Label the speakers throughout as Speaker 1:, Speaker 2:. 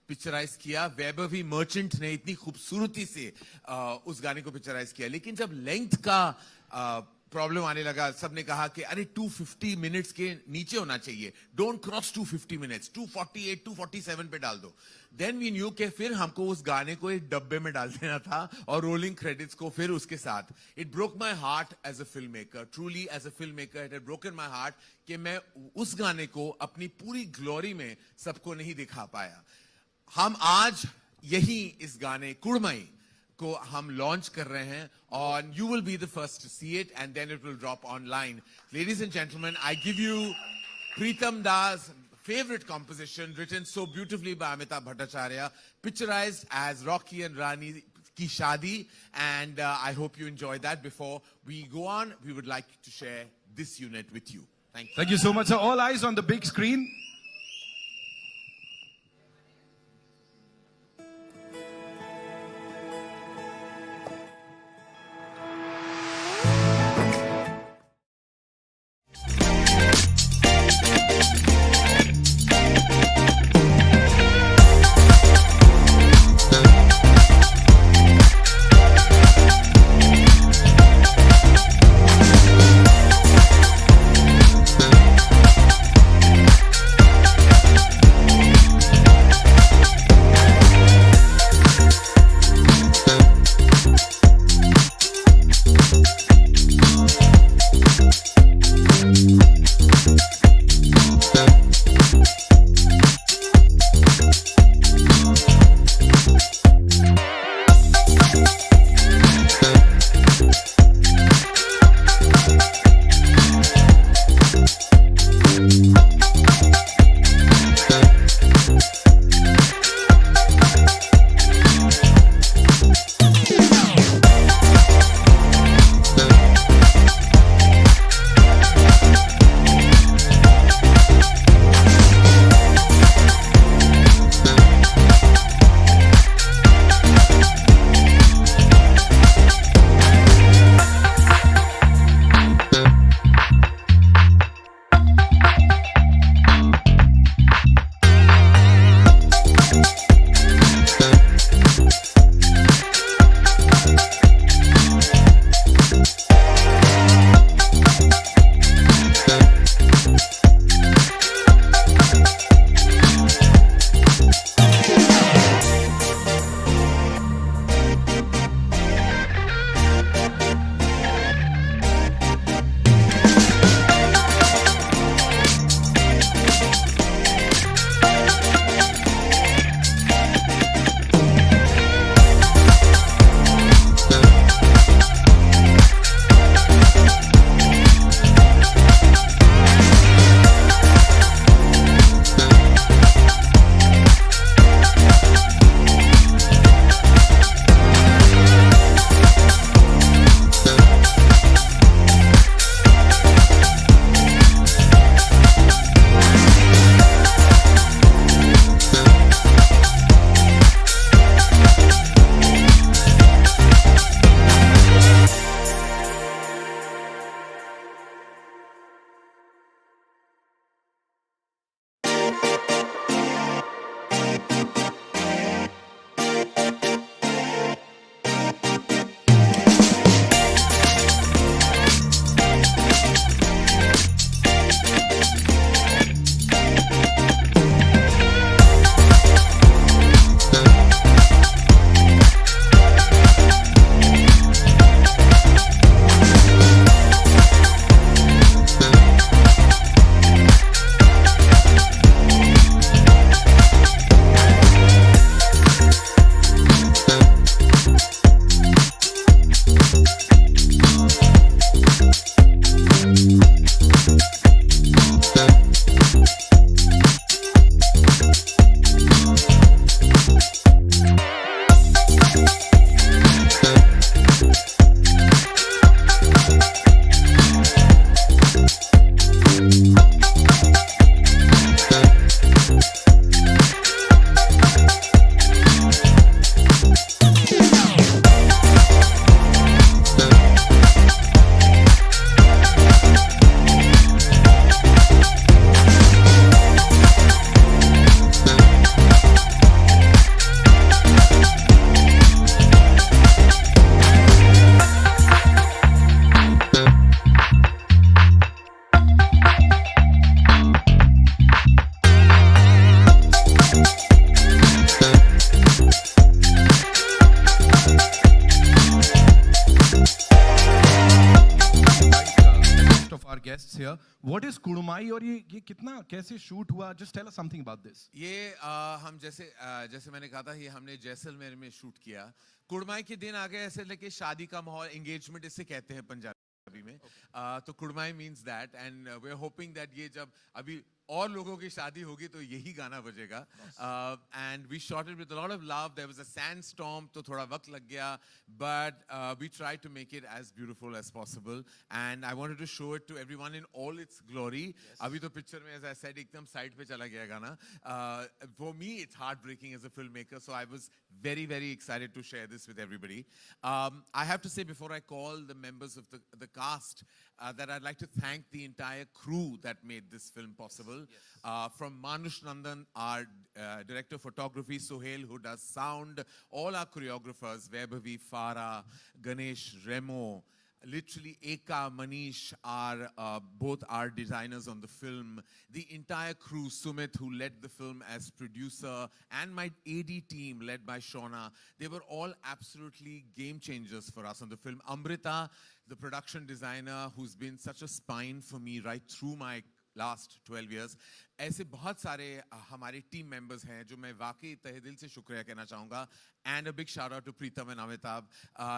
Speaker 1: Picturise किया. Vaibhavi merchant ने इतनी खूबसूरती से उस गाने को पिक्चराइज किया. लेकिन जब लेंथ का प्रॉब्लम आने लगा, सबने कहा कि अरे 250 मिनट्स के नीचे होना चाहिए, डोंट क्रॉस 250 मिनट्स, 248 247 पे डाल दो. देन वी न्यू के फिर हमको उस गाने को एक डब्बे में डाल देना था और रोलिंग क्रेडिट्स को फिर उसके साथ. It broke my heart as a film maker, truly as a film maker it had broken my heart कि मैं उस गाने को अपनी पूरी ग्लोरी में सबको नहीं दिखा पाया. हम आज यही इस गाने कुड़मई को हम लॉन्च कर रहे हैं और you will be the first to see it and then it will drop online. Ladies and gentlemen, I give you Pritam Das' favorite composition written so beautifully by Amitabh Bhattacharya, picturized as Rocky and Rani ki Shadi, and I hope you enjoy that. Before we go on, we would like to share this unit with you. Thank you.
Speaker 2: Thank you so much, sir. All eyes on the big screen. here. What is Kudumai और ये कितना कैसे shoot हुआ? Just tell us something about this.
Speaker 1: ये हम जैसे मैंने कहा था, ये हमने जैसलमेर में शूट किया. कुड़माई के दिन आ गए, ऐसे लेके शादी का माहौल, एंगेजमेंट इसे कहते हैं पंजाबी में. तो कुड़माई means that, and we're hoping that ये जब अभी और लोगों की शादी होगी तो यही गाना बजेगा. And we shot it with a lot of love. There was a sandstorm, तो थोड़ा वक्त लग गया, but we tried to make it as beautiful as possible, and I wanted to show it to everyone in all its glory. अभी तो picture में, as I said, एकदम side पे चला गया गाना. For me, it's heartbreaking as a filmmaker, so I was very, very excited to share this with everybody. I have to say, before I call the members of the cast, that I'd like to thank the entire crew that made this film possible. From Manush Nandan, our director of photography, Sohail, who does sound, all our choreographers, Vaibhavi, Farah, Ganesh, Remo, literally Eka, Manish are both our designers on the film. The entire crew, Sumit, who led the film as producer, and my AD team led by Shona, they were all absolutely game changers for us on the film. Amrita, the production designer, who's been such a spine for me right through my last 12 years. ऐसे बहुत सारे हमारे team members हैं जो मैं वाकई तहे दिल से शुक्रिया कहना चाहूँगा. And a big shout out to Preetam and Amitabh,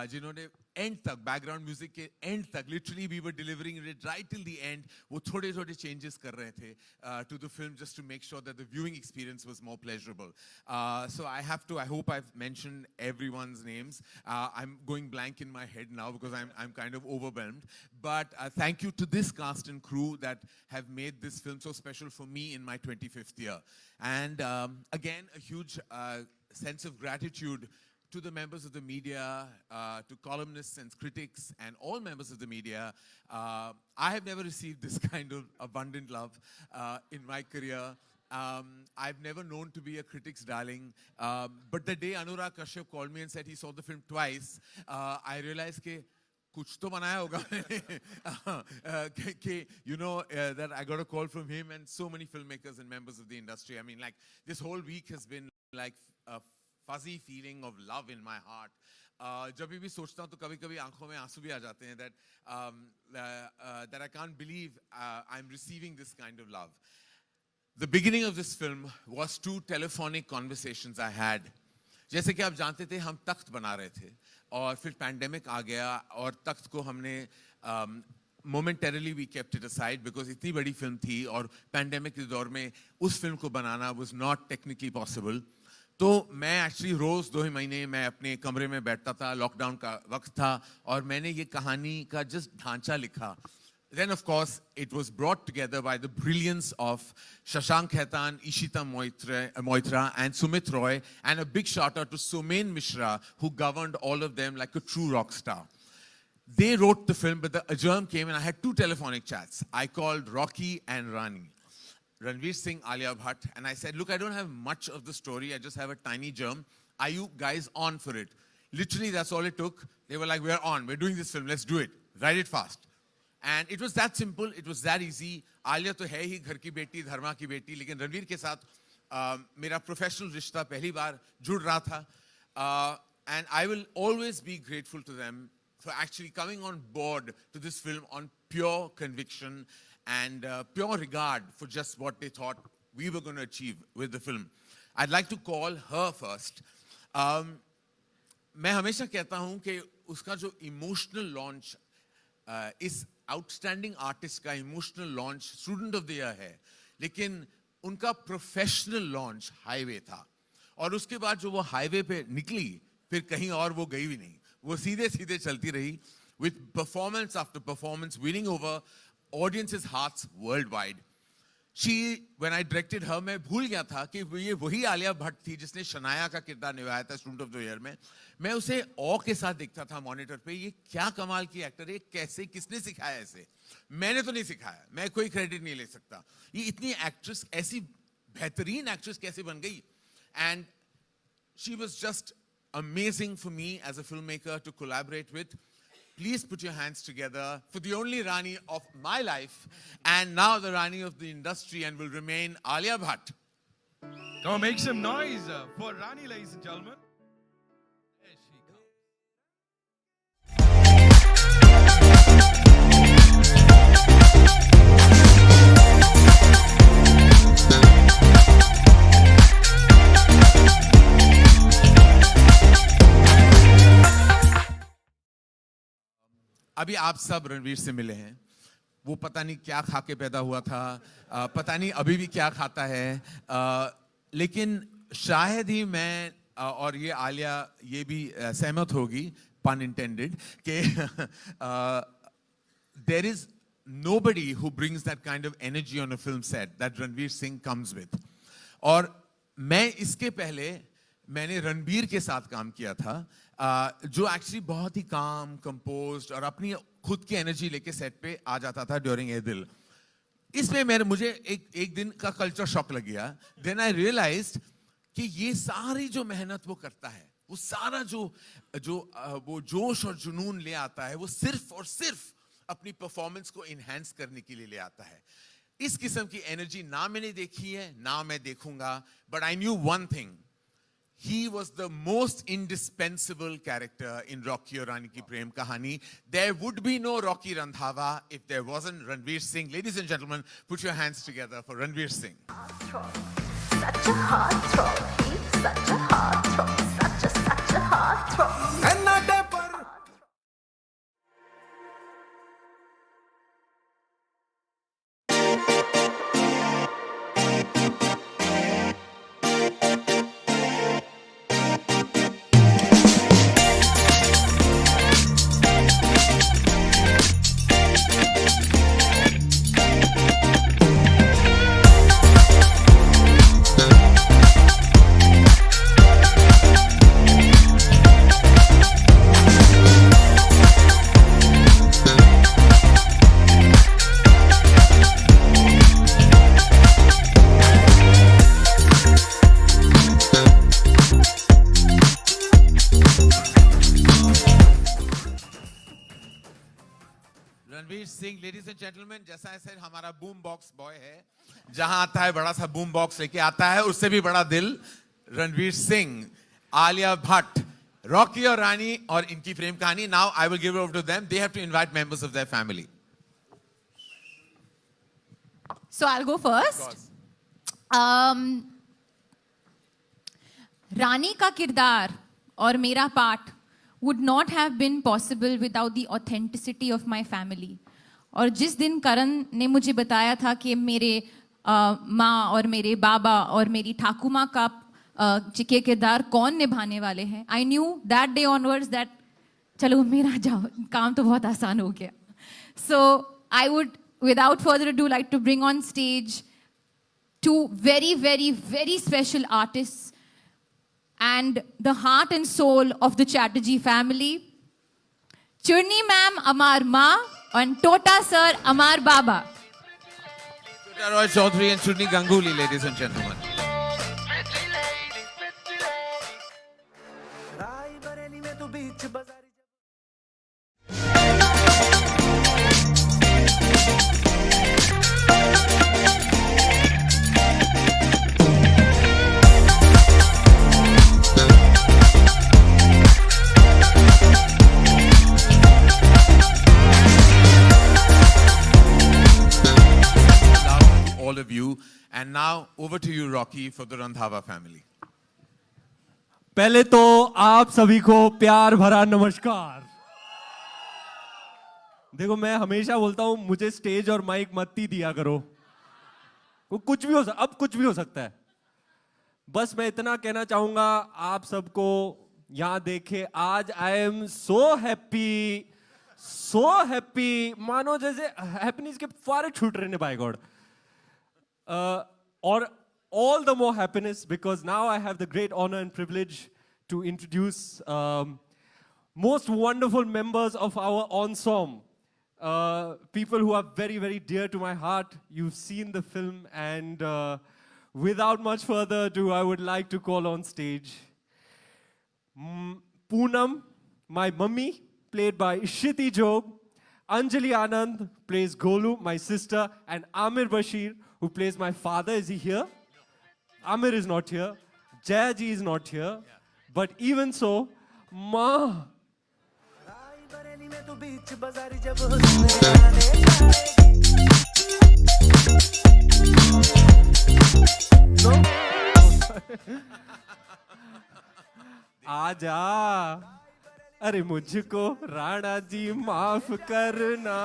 Speaker 1: जिन्होंने end तक, background music के end तक, literally we were delivering it right till the end, वो थोड़े changes कर रहे थे to the film just to make sure that the viewing experience was more pleasurable. So I hope I've mentioned everyone's names. I'm going blank in my head now because I'm kind of overwhelmed. But thank you to this cast and crew that have made this film so special for me in my 25th year. And again, a huge sense of gratitude to the members of the media, to columnists and critics, and all members of the media. I have never received this kind of abundant love in my career. I've never known to be a critic's darling. But the day Anurag Kashyap called me and said he saw the film twice, I realized that कुछ तो बनाया होगा. You know, that I got a call from him and so many filmmakers and members of the industry. I mean, like, this whole week has been like a fuzzy feeling of love in my heart. जब भी सोचता हूँ तो कभी-कभी आंखों में आंसू भी आ जाते हैं that I can't believe I'm receiving this kind of love. The beginning of this film was 2 telephonic conversations I had. जैसे कि आप जानते थे, हम तख्त बना रहे थे और फिर पैंडेमिक आ गया और तख्त को हमने momentarily we kept it aside because इतनी बड़ी फिल्म थी और पैंडेमिक के दौर में उस फिल्म को बनाना was not technically possible. तो मैं एक्चुअली रोज 2 महीने मैं अपने कमरे में बैठता था, लॉकडाउन का वक्त था, और मैंने ये कहानी का जस्ट ढांचा लिखा. Then, of course, it was brought together by the brilliance of Shashank Khaitan, Ishita Moitra, and Sumit Roy, and a big shout out to Somen Mishra, who governed all of them like a true rock star. They wrote the film, but the adjourn came, and I had 2 telephonic chats. I called Rocky and Rani, Ranveer and Alia Bhatt, and I said, look, I don't have much of the story. I just have a tiny germ. Are you guys on for it? Literally, that's all it took. They were like, we're on. We're doing this film. Let's do it. Write it fast. And it was that simple. It was that easy. Alia तो है ही घर की बेटी, धर्मा की बेटी, लेकिन रणवीर के साथ मेरा प्रोफेशनल रिश्ता पहली बार जुड़ रहा था. And I will always be grateful to them for actually coming on board to this film on pure conviction and pure regard for just what they thought we were going to achieve with the film. I'd like to call her first. मैं हमेशा कहता हूँ कि उसका जो emotional launch इस outstanding artist का emotional launch student of the year है, लेकिन उनका प्रोफेशनल लॉन्च हाईवे था. और उसके बाद जो वो हाईवे पे निकली, फिर कहीं और वो गई भी नहीं. वो सीधे सीधे चलती रही with performance after performance, winning over audiences' hearts worldwide. When I directed her, मैं भूल गया था कि ये वही आलिया भट्ट थी जिसने शनाया का किरदार निभाया था स्टूडेंट ऑफ द ईयर में. मैं उसे ऑ के साथ देखता था मॉनिटर पे. ये क्या कमाल की एक्टर है, कैसे, किसने सिखाया ऐसे? मैंने तो नहीं सिखाया, मैं कोई क्रेडिट नहीं ले सकता. ये इतनी एक्ट्रेस, ऐसी बेहतरीन एक्ट्रेस कैसे बन गई? And she was just amazing for me as a filmmaker to collaborate with. Please put your hands together for the only Rani of my life and now the Rani of the industry and will remain Alia Bhatt.
Speaker 2: Come on, make some noise for Rani, ladies and gentlemen. There she comes.
Speaker 1: अभी आप सब रणवीर से मिले हैं, वो पता नहीं क्या खा के पैदा हुआ था, पता नहीं अभी भी क्या खाता है, लेकिन शायद ही मैं और ये आलिया ये भी सहमत होगी, pun intended, कि there is nobody who brings that kind of energy on a film set that Ranveer Singh comes with. और मैं इसके पहले मैंने रणबीर के साथ काम किया था, जो एक्चुअली बहुत ही काम, कंपोज्ड और अपनी खुद की एनर्जी लेके सेट पे आ जाता था ड्यूरिंग ए दिल. इसमें मुझे एक दिन का कल्चर शॉक लग गया. देन आई रियलाइज्ड कि ये सारी जो मेहनत वो करता है, वो सारा जो वो जोश और जुनून ले आता है, वो सिर्फ और सिर्फ अपनी परफॉर्मेंस को इनहैंस करने के लिए ले आता है. इस किस्म की एनर्जी ना मैंने देखी है ना मैं देखूंगा. But I knew one thing, he was the most indispensable character in Rocky or Rani ki Prem Kahaani. There would be no Rocky Randhava if there wasn't Ranveer Singh. Ladies and gentlemen, put your hands together for Ranveer Singh.
Speaker 3: Such a heartthrob, he's such a heartthrob, such a heartthrob.
Speaker 4: And not a per.
Speaker 1: Ranveer Singh, ladies and gentleman, जैसा ऐसे हमारा boom box boy है, जहां आता है बड़ा सा boom box लेके आता है, उससे भी बड़ा दिल रणवीर सिंह. आलिया भट्ट, रॉकी और रानी और इनकी प्रेम कहानी. Now I will give it over to them. They have to invite members of their family.
Speaker 5: So I'll go first. Rani का किरदार और मेरा part would not have been possible without the authenticity of my family. और जिस दिन करण ने मुझे बताया था कि मेरे माँ और मेरे बाबा और मेरी ठाकुमा का के किरदार कौन निभाने वाले हैं, I knew that day onwards that चलो मेरा काम तो बहुत आसान हो गया. So I would, without further ado, like to bring on stage two very, very, very special artists and the heart and soul of the Chatterjee family. Churni ma'am, Amar Ma, and Tota sir, Amar Baba.
Speaker 1: Roy Chaudhary and Churni Ganguly, ladies and gentlemen. All of you, and now over to you, Rocky, for the Randhava family.
Speaker 6: पहले तो आप सभी को प्यार भरा नमस्कार. देखो, मैं हमेशा बोलता हूं मुझे स्टेज और माइक मत ही दिया करो. कुछ भी हो अब कुछ भी हो सकता है. बस मैं इतना कहना चाहूंगा आप सबको यहां देखे. आज आई एम सो हैप्पी, मानो जैसे हैप्पीनेस के फुहारे छूट रहे हैं, by God. Or all the more happiness because now I have the great honor and privilege to introduce most wonderful members of our ensemble. People who are very, very dear to my heart. You've seen the film, and without much further ado, I would like to call on stage Poonam, my mummy, played by Ishiti Jog. Anjali Anand plays Golu, my sister, and Amir Bashir, who plays my father. Is he here? Amir is not here. Jayaji is not here. But even so, Ma. No? Aja. अरे मुझको राणा जी माफ करना,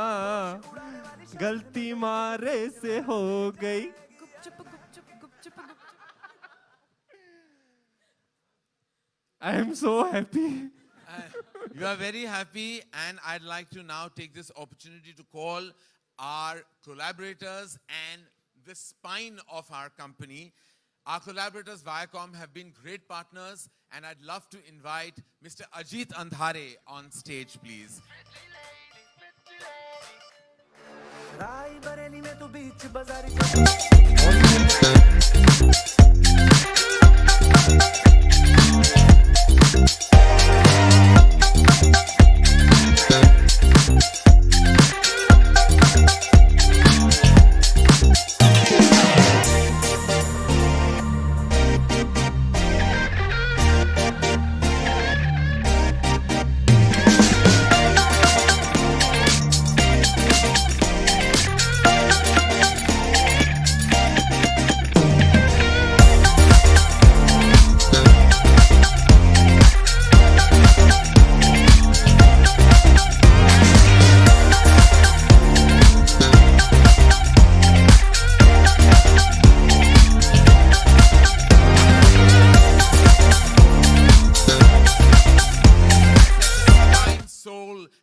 Speaker 6: गलती मारे से हो गई. I am so happy.
Speaker 1: You are very happy, and I'd like to now take this opportunity to call our collaborators and the spine of our company. Our collaborators, Viacom, have been great partners, and I'd love to invite Mr. Ajit Andhare on stage, please.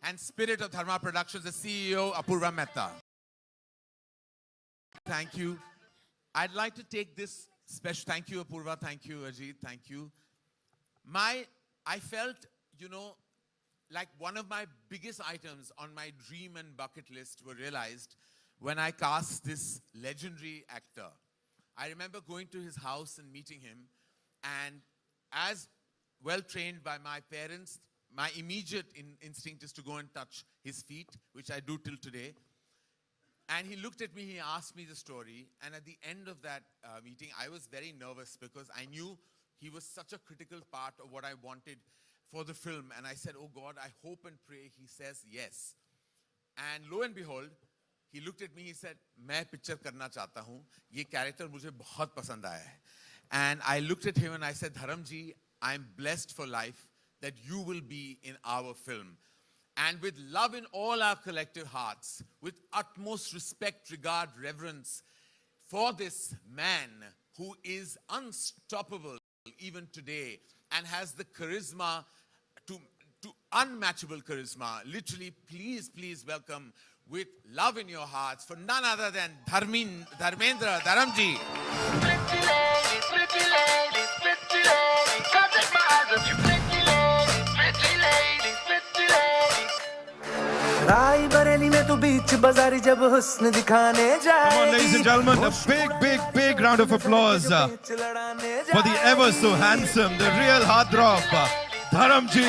Speaker 1: And spirit of Dharma Productions, the CEO, Apurva Mehta. Thank you. I'd like to take this special, thank you, Apurva, thank you, Ajit, thank you. I felt, like one of my biggest items on my dream and bucket list were realized when I cast this legendary actor. I remember going to his house and meeting him, and as well trained by my parents, my immediate instinct is to go and touch his feet, which I do till today. And he looked at me, he asked me the story, and at the end of that meeting, I was very nervous because I knew he was such a critical part of what I wanted for the film. And I said, oh God, I hope and pray he says yes. And lo and behold, he looked at me, he said, मैं picture करना चाहता हूँ, ये character मुझे बहुत पसंद आया है. And I looked at him and I said, Dharamji, I'm blessed for life that you will be in our film. And with love in all our collective hearts, with utmost respect, regard, reverence for this man who is unstoppable even today and has the charisma to unmatchable charisma. Literally, please welcome with love in your hearts for none other than Dharmendra, Dharamji.
Speaker 4: Pretty lady, pretty lady, pretty lady, touching my eyes on you, pretty lady, pretty lady, pretty lady.
Speaker 7: राई बरेली में तू बीच बाजारी जब हुस्न दिखाने जाएगी.
Speaker 2: Come on, ladies and gentlemen, a big round of applause for the ever so handsome, the real heartthrob, Dharamji.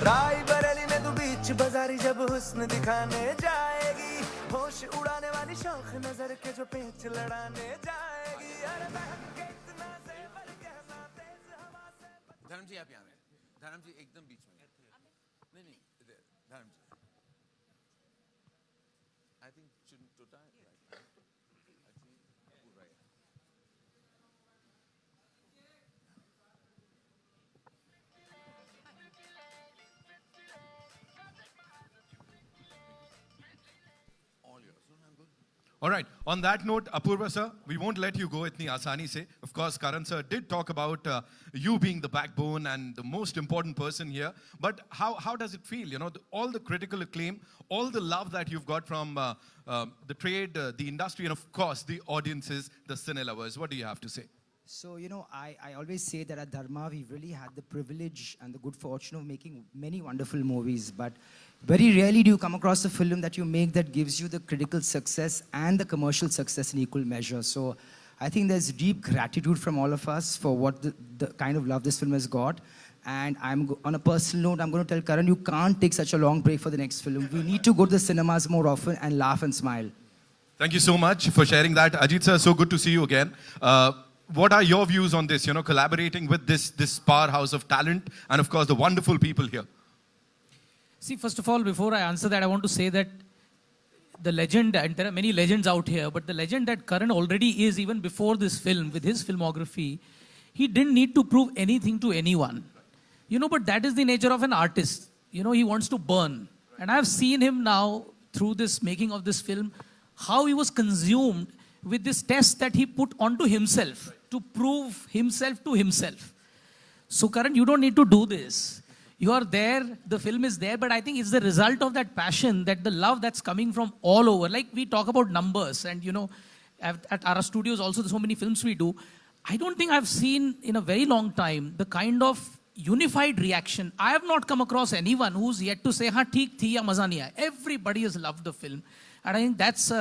Speaker 7: राई बरेली में तू बीच बाजारी जब हुस्न दिखाने जाएगी, होश उड़ाने वाली शौक नजर के जो पेच लड़ाने जाएगी. अरे बहक के इतना ज़ेवर कहना तेज हवा से.
Speaker 1: धर्मजी आप यहाँ हैं. धर्मजी एकदम बीच में. नहीं Dharamji. I think shouldn't to die right.
Speaker 2: All right. On that note, Apurva sir, we won't let you go itni asani se. Of course, Karan sir did talk about you being the backbone and the most important person here. But how does it feel? All the critical acclaim, all the love that you've got from the trade, the industry, and of course the audiences, the cine lovers. What do you have to say?
Speaker 8: So, I always say that at Dharma, we really had the privilege and the good fortune of making many wonderful movies. But very rarely do you come across a film that you make that gives you the critical success and the commercial success in equal measure. So, I think there's deep gratitude from all of us for what the kind of love this film has got. And on a personal note, I'm going to tell Karan, you can't take such a long break for the next film. We need to go to the cinemas more often and laugh and smile.
Speaker 2: Thank you so much for sharing that. Ajit sir, so good to see you again. What are your views on this, collaborating with this powerhouse of talent and, of course, the wonderful people here?
Speaker 9: See, first of all, before I answer that, I want to say that the legend, and there are many legends out here, but the legend that Karan already is, even before this film, with his filmography, he didn't need to prove anything to anyone. You know, but that is the nature of an artist. You know, he wants to burn. And I've seen him now through this making of this film, how he was consumed with this test that he put onto himself to prove himself to himself. So Karan, you don't need to do this. You are there, the film is there, but I think it's the result of that passion, that the love that's coming from all over. Like we talk about numbers and, you know, at our studios also, there's so many films we do. I don't think I've seen in a very long time the kind of unified reaction. I have not come across anyone who's yet to say, "Ha, theek thi ya maza nahi aaya." Everybody has loved the film. And I think that's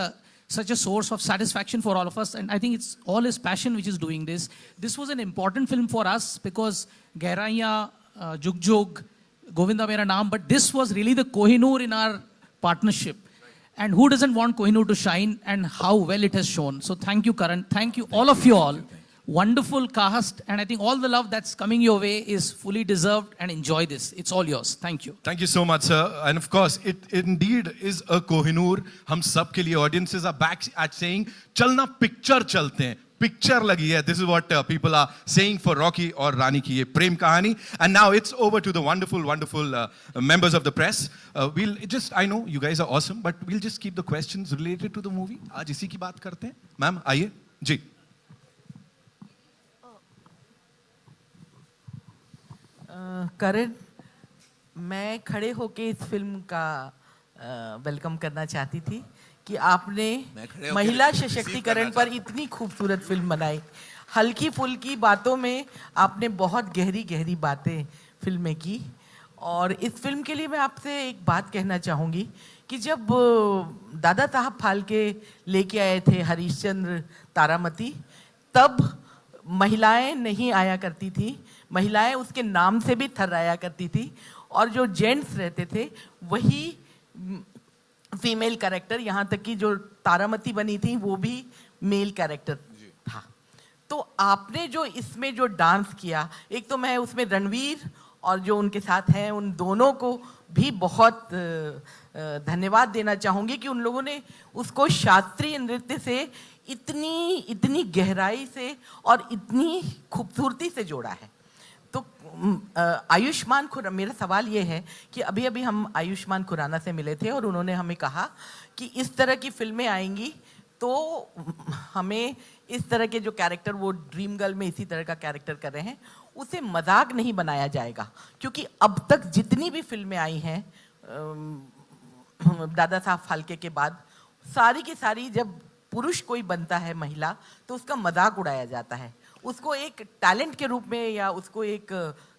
Speaker 9: such a source of satisfaction for all of us. And I think it's all his passion which is doing this. This was an important film for us because Gehraiyan, Jug Jug, Govinda Mera Naam, but this was really the Kohinoor in our partnership. And who doesn't want Kohinoor to shine, and how well it has shown. So thank you, Karan. Thank you, all of you all. Wonderful cast, and I think all the love that's coming your way is fully deserved, and enjoy this. It's all yours. Thank you.
Speaker 2: Thank you so much, sir. And of course, it indeed is a Kohinoor. Hum sab ke liye audiences are back at saying, "Chalna picture chalte hain." Picture lagi hai. This is what people are saying for Rocky or Rani ki ye Prem Kahaani. And now it's over to the wonderful, wonderful members of the press. We'll just, I know you guys are awesome, but we'll just keep the questions related to the movie. Aaj isi ki baat karte hain. Ma'am, aaiye. Ji.
Speaker 10: करण, मैं खड़े होके इस film का welcome करना चाहती थी कि आपने महिला सशक्तिकरण पर इतनी खूबसूरत फिल्म बनाई। हल्की फुल्की बातों में आपने बहुत गहरी गहरी बातें फिल्म में की। और इस फिल्म के लिए मैं आपसे एक बात कहना चाहूँगी कि जब दादा साहब फाल्के लेके आए थे हरिश्चंद्र तारामती, तब महिलाएं नहीं आया करती थी, महिलाएं उसके नाम से भी थर्राया करती थी, और जो जेंट्स रहते थे वही फीमेल कैरेक्टर, यहाँ तक कि जो तारामती बनी थी वो भी मेल कैरेक्टर था। तो आपने जो इसमें जो डांस किया, एक तो मैं उसमें रणवीर और जो उनके साथ हैं उन दोनों को भी बहुत धन्यवाद देना चाहूँगी कि उन लोगों ने उसको शास्त्रीय नृत्य से इतनी गहराई से और इतनी खूबसूरती से जोड़ा है। तो आयुष्मान खुराना, मेरा सवाल ये है कि अभी अभी हम आयुष्मान खुराना से मिले थे और उन्होंने हमें कहा कि इस तरह की फिल्में आएंगी तो हमें इस तरह के जो कैरेक्टर, वो ड्रीम गर्ल में इसी तरह का कैरेक्टर कर रहे हैं, उसे मजाक नहीं बनाया जाएगा, क्योंकि अब तक जितनी भी फिल्में आई हैं दादा साहब फाल्के के बाद, सारी की सारी जब पुरुष कोई बनता है महिला तो उसका मजाक उड़ाया जाता है, उसको एक टैलेंट के रूप में या उसको एक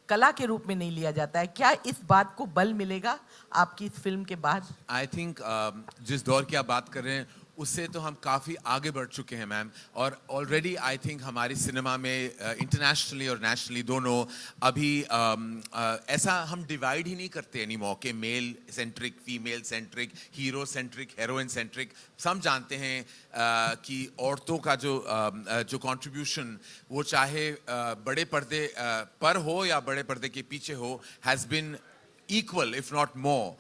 Speaker 10: कला के रूप में नहीं लिया जाता है। क्या इस बात को बल मिलेगा आपकी इस फिल्म के बाद?
Speaker 1: आई थिंक जिस दौर की आप बात कर रहे हैं उससे तो हम काफ़ी आगे बढ़ चुके हैं मैम, और ऑलरेडी आई थिंक हमारी सिनेमा में इंटरनेशनली और नेशनली दोनों अभी ऐसा हम डिवाइड ही नहीं करते एनी मौर के male centric, female centric, hero centric, heroine centric. सब जानते हैं कि औरतों का जो कंट्रीब्यूशन, वो चाहे बड़े पर्दे पर हो या बड़े पर्दे के पीछे हो, has been equal, if not more,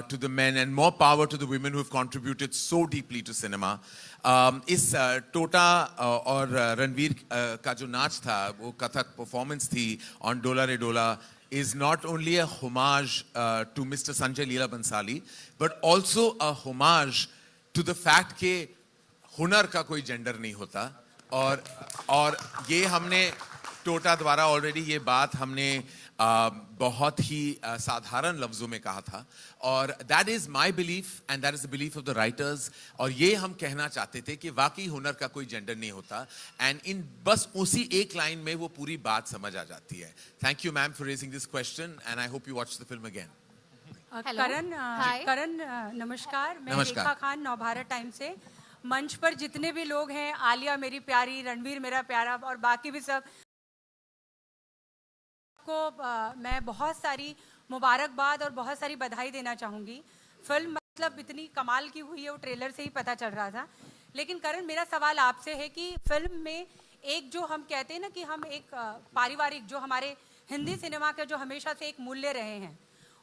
Speaker 1: to the men, and more power to the women who have contributed so deeply to cinema. इस टोटा और रणवीर का जो नाच था, वो कथक परफॉर्मेंस थी on डोला रे डोला, is not only a homage to Mr. Sanjay Leela Bansali, but also a homage to the fact कि हुनर का कोई जेंडर नहीं होता। और ये हमने टोटा द्वारा ऑलरेडी ये बात हमने बहुत ही साधारण लफ्जों में कहा था, और that is my belief and that is the belief of the writers. और ये हम कहना चाहते थे कि वाकई हुनर का कोई जेंडर नहीं होता, एंड इन बस उसी एक लाइन में वो पूरी बात समझ आ जाती है। Thank you ma'am for raising this question, and I hope you watch the film again.
Speaker 11: Karan नमस्कार, मैं रेखा खान, नवभारत टाइम से। मंच पर जितने भी लोग हैं, आलिया मेरी प्यारी, रणवीर मेरा प्यारा, और बाकी भी सब को मैं बहुत सारी मुबारकबाद और बहुत सारी बधाई देना चाहूँगी। फिल्म मतलब इतनी कमाल की हुई है, वो ट्रेलर से ही पता चल रहा था। लेकिन करण, मेरा सवाल आपसे है कि फिल्म में एक जो हम कहते हैं ना कि हम एक पारिवारिक, जो हमारे हिंदी सिनेमा के जो हमेशा से एक मूल्य रहे हैं,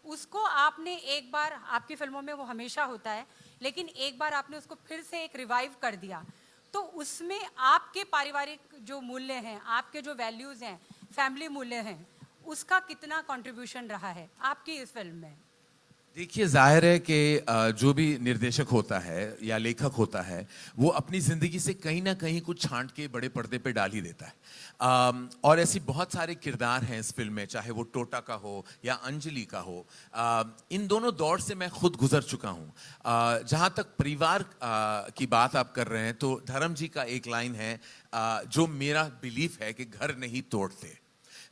Speaker 11: उसको आपने एक बार, आपकी फिल्मों में वो हमेशा होता है, लेकिन एक बार आपने उसको फिर से एक रिवाइव कर दिया। तो उसमें आपके पारिवारिक जो मूल्य हैं, आपके जो वैल्यूज़ हैं, फैमिली मूल्य हैं, उसका कितना कंट्रीब्यूशन रहा है आपकी इस फिल्म में?
Speaker 1: देखिए, जाहिर है कि जो भी निर्देशक होता है या लेखक होता है, वो अपनी ज़िंदगी से कहीं ना कहीं कुछ छांट के बड़े पर्दे पे डाल ही देता है। और ऐसी बहुत सारे किरदार हैं इस फिल्म में, चाहे वो टोटा का हो या अंजलि का हो। इन दोनों दौर से मैं खुद गुजर चुका हूँ। जहाँ तक परिवार की बात आप कर रहे हैं, तो धर्म जी का एक लाइन है जो मेरा बिलीफ है कि घर नहीं तोड़ते।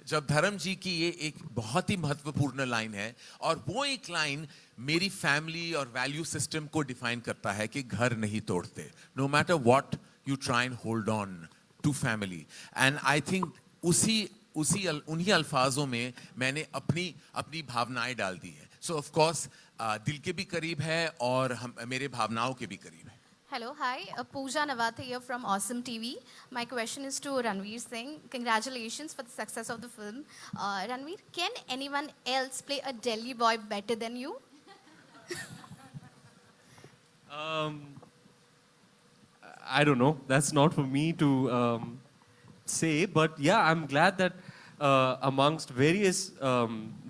Speaker 1: जब धर्म जी की ये एक बहुत ही महत्वपूर्ण लाइन है, और वो एक लाइन मेरी फैमिली और वैल्यू सिस्टम को डिफाइन करता है कि घर नहीं तोड़ते, no matter what you try and hold on to family. And I think उन्हीं अल्फाजों में मैंने अपनी भावनाएं डाल दी है। सो ऑफ कोर्स दिल के भी करीब है और मेरे भावनाओं के भी करीब है।
Speaker 12: Hello, hi. Pooja Nawathe here from Awesome TV. My question is to Ranveer Singh. Congratulations for the success of the film. Ranveer, can anyone else play a Delhi boy better than you?
Speaker 6: I don't know. That's not for me to say. But yeah, I'm glad that amongst various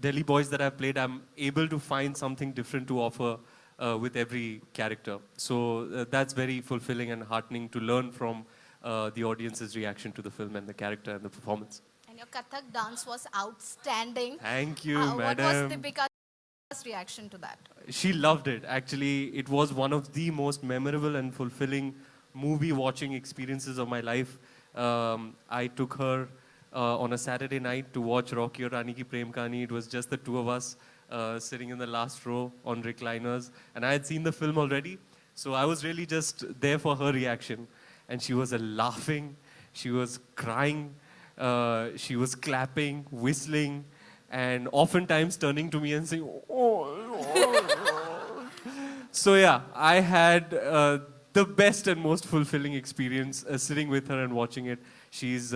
Speaker 6: Delhi boys that I've played, I'm able to find something different to offer with every character. So that's very fulfilling and heartening to learn from the audience's reaction to the film and the character and the performance.
Speaker 12: And your Kathak dance was outstanding.
Speaker 6: Thank you,
Speaker 12: What was
Speaker 6: madam.
Speaker 12: Deepika's reaction to that?
Speaker 6: She loved it. Actually, it was one of the most memorable and fulfilling movie watching experiences of my life. I took her on a Saturday night to watch Rocky or Rani ki Prem Kahaani. It was just the two of us. Sitting in the last row on recliners, and I had seen the film already, so I was really just there for her reaction. And she was laughing, she was crying, she was clapping, whistling, and oftentimes turning to me and saying, "Oh." So yeah, I had the best and most fulfilling experience sitting with her and watching it. She's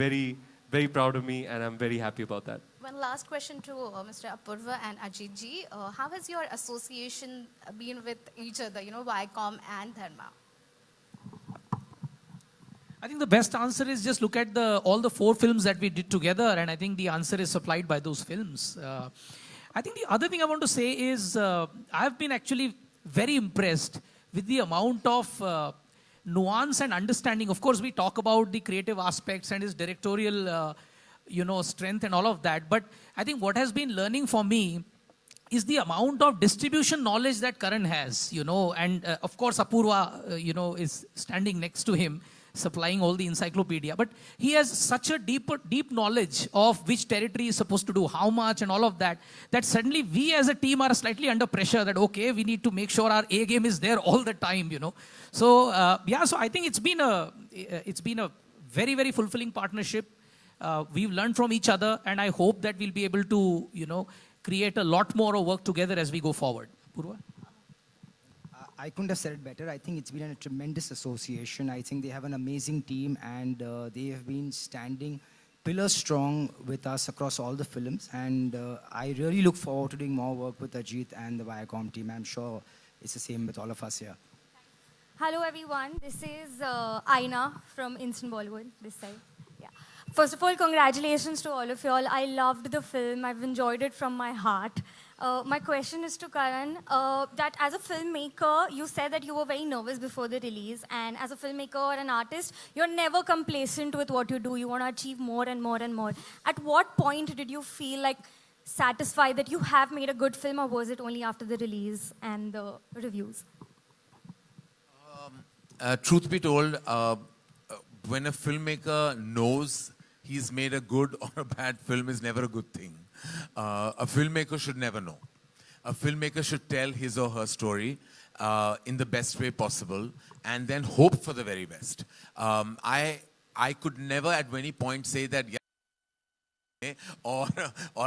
Speaker 6: very, very proud of me, and I'm very happy about that.
Speaker 12: One last question to Mr. Apurva and Ajit ji. How has your association been with each other, you know, Viacom and Dharma?
Speaker 9: I think the best answer is just look at all the 4 films that we did together, and I think the answer is supplied by those films. I think the other thing I want to say is I've been actually very impressed with the amount of nuance and understanding. Of course, we talk about the creative aspects and his directorial strength and all of that. But I think what has been learning for me is the amount of distribution knowledge that Karan has, and of course Apurva, is standing next to him, supplying all the encyclopedia. But he has such a deep knowledge of which territory is supposed to do how much and all of that, that suddenly we as a team are slightly under pressure that, okay, we need to make sure our A game is there all the time, So, so I think it's been a very, very fulfilling partnership. We've learned from each other, and I hope that we'll be able to, create a lot more of work together as we go forward. Purva?
Speaker 8: I couldn't have said it better. I think it's been a tremendous association. I think they have an amazing team, and they have been standing pillar strong with us across all the films. And I really look forward to doing more work with Ajit and the Viacom team. I'm sure it's the same with all of us here.
Speaker 13: Hello everyone, this is Aina from Instant Bollywood, this side. Yeah. First of all, congratulations to all of you all. I loved the film, I've enjoyed it from my heart. My question is to Karan, that as a filmmaker, you said that you were very nervous before the release, and as a filmmaker or an artist, you're never complacent with what you do. You want to achieve more and more and more. At what point did you feel like satisfied that you have made a good film, or was it only after the release and the reviews?
Speaker 1: Truth be told, when a filmmaker knows he's made a good or a bad film is never a good thing. A filmmaker should never know. A filmmaker should tell his or her story in the best way possible and then hope for the very best. I could never at any point say that, yeah, or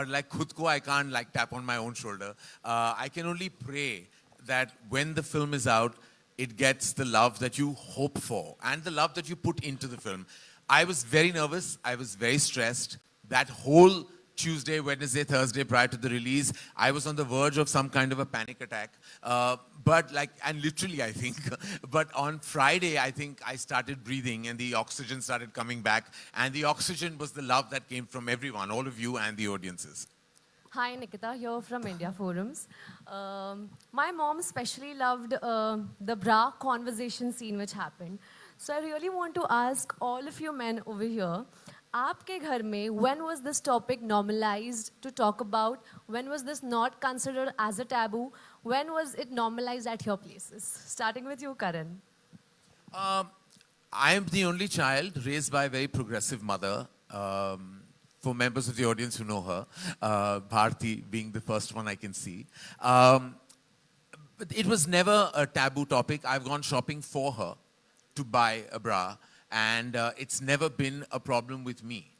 Speaker 1: like khud ko I can't like tap on my own shoulder. I can only pray that when the film is out, it gets the love that you hope for and the love that you put into the film. I was very nervous. I was very stressed. That whole Tuesday, Wednesday, Thursday prior to the release, I was on the verge of some kind of a panic attack. And literally I think, but on Friday, I think I started breathing and the oxygen started coming back. And the oxygen was the love that came from everyone, all of you and the audiences.
Speaker 14: Hi, Nikita, here from India Forums. My mom especially loved the bra conversation scene which happened. So I really want to ask all of you men over here, आपके घर में, when was this topic normalized to talk about? When was this not considered as a taboo? When was it normalized at your places? Starting with you, Karan.
Speaker 1: I am the only child raised by a very progressive mother. For members of the audience who know her, Bharti being the first one I can see. But it was never a taboo topic. I've gone shopping for her to buy a bra, and it's never been a problem with me.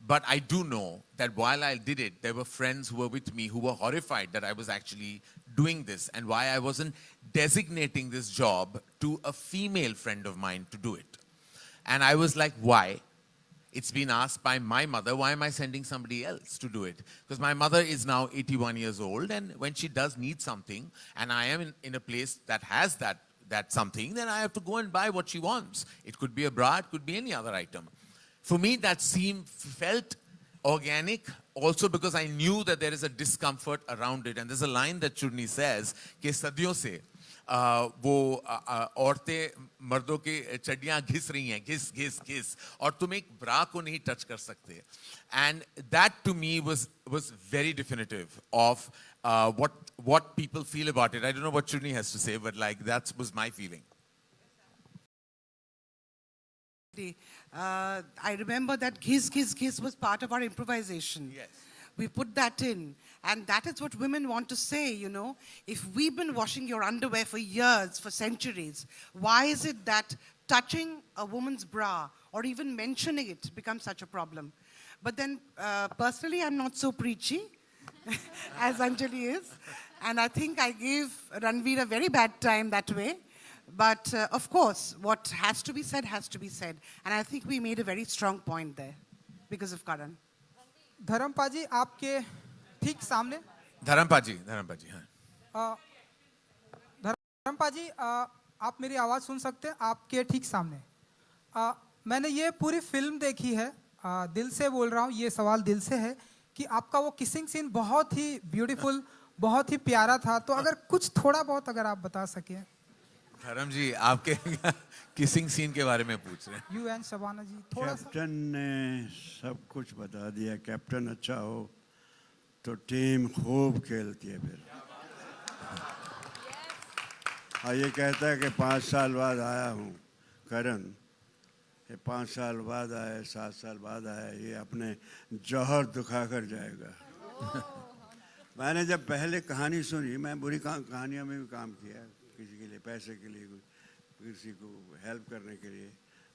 Speaker 1: But I do know that while I did it, there were friends who were with me who were horrified that I was actually doing this and why I wasn't designating this job to a female friend of mine to do it. And I was like, why? It's been asked by my mother, why am I sending somebody else to do it? Because my mother is now 81 years old, and when she does need something, and I am in a place that has that something, then I have to go and buy what she wants. It could be a bra, it could be any other item. For me, that felt organic, also because I knew that there is a discomfort around it. And there's a line that Churni says, कि सदियों से वो औरतें मर्दों के चड्डियां घिस रही हैं, घिस घिस घिस, और तुम एक ब्रा को नहीं टच कर सकते. And that to me was very definitive of what people feel about it. I don't know what Churni has to say, but like that was my feeling.
Speaker 15: I remember that Ghiz, Ghiz, Ghiz was part of our improvisation.
Speaker 1: Yes.
Speaker 15: We put that in. And that is what women want to say, you know. If we've been washing your underwear for years, for centuries, why is it that touching a woman's bra or even mentioning it becomes such a problem? But then, personally, I'm not so preachy as Anjali is. And I think I gave Ranveer a very bad time that way. But of course, what has to be said has to be said. And I think we made a very strong point there because of Karan.
Speaker 16: Dharmapa जी आपके ठीक सामने.
Speaker 1: धर्मपा जी हाँ.
Speaker 16: धर्मपा जी आप मेरी आवाज़ सुन सकते हैं आपके ठीक सामने. मैंने ये पूरी फिल्म देखी है, दिल से बोल रहा हूँ, ये सवाल दिल से है कि आपका वो किसिंग सीन बहुत ही ब्यूटीफुल, बहुत ही प्यारा था. तो अगर कुछ थोड़ा बहुत अगर आप बता सकें.
Speaker 1: धर्म जी आपके किसिंग सीन के बारे में पूछ रहे हैं.
Speaker 16: यू एंड शबाना जी थोड़ा सा.
Speaker 17: कैप्टन ने सब कुछ बता दिया. कैप्टन अच्छा हो तो टीम खूब खेलती है फिर. हाँ, ये कहता है कि 5 साल बाद आया हूँ करण, ये 5 साल बाद आया, 7 साल बाद आया, ये अपने जौहर दुखा कर जाएगा. मैंने जब पहले कहानी सुनी, मैं बुरी कहानियों में भी काम किया, किसी के लिए पैसे के लिए, किसी को हेल्प करने के लिए,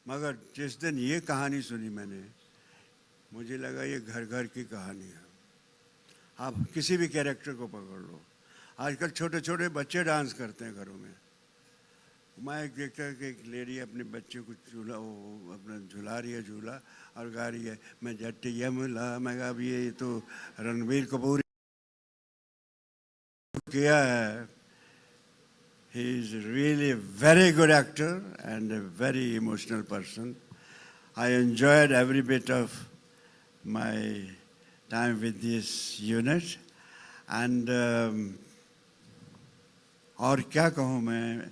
Speaker 17: मगर जिस दिन ये कहानी सुनी मैंने, मुझे लगा ये घर घर की कहानी है. आप किसी भी कैरेक्टर को पकड़ लो, आजकल छोटे छोटे बच्चे डांस करते हैं घरों में. मैं एक देखता कि एक लेडी अपने बच्चे को अपना झुला रही है झूला और गा रही है, मैं जट्टी यमला. मैं कहा अभी ये तो रणबीर कपूर किया है. He is really a very good actor and a very emotional person. I enjoyed every bit of my time with this unit. And और क्या कहूँ मैं,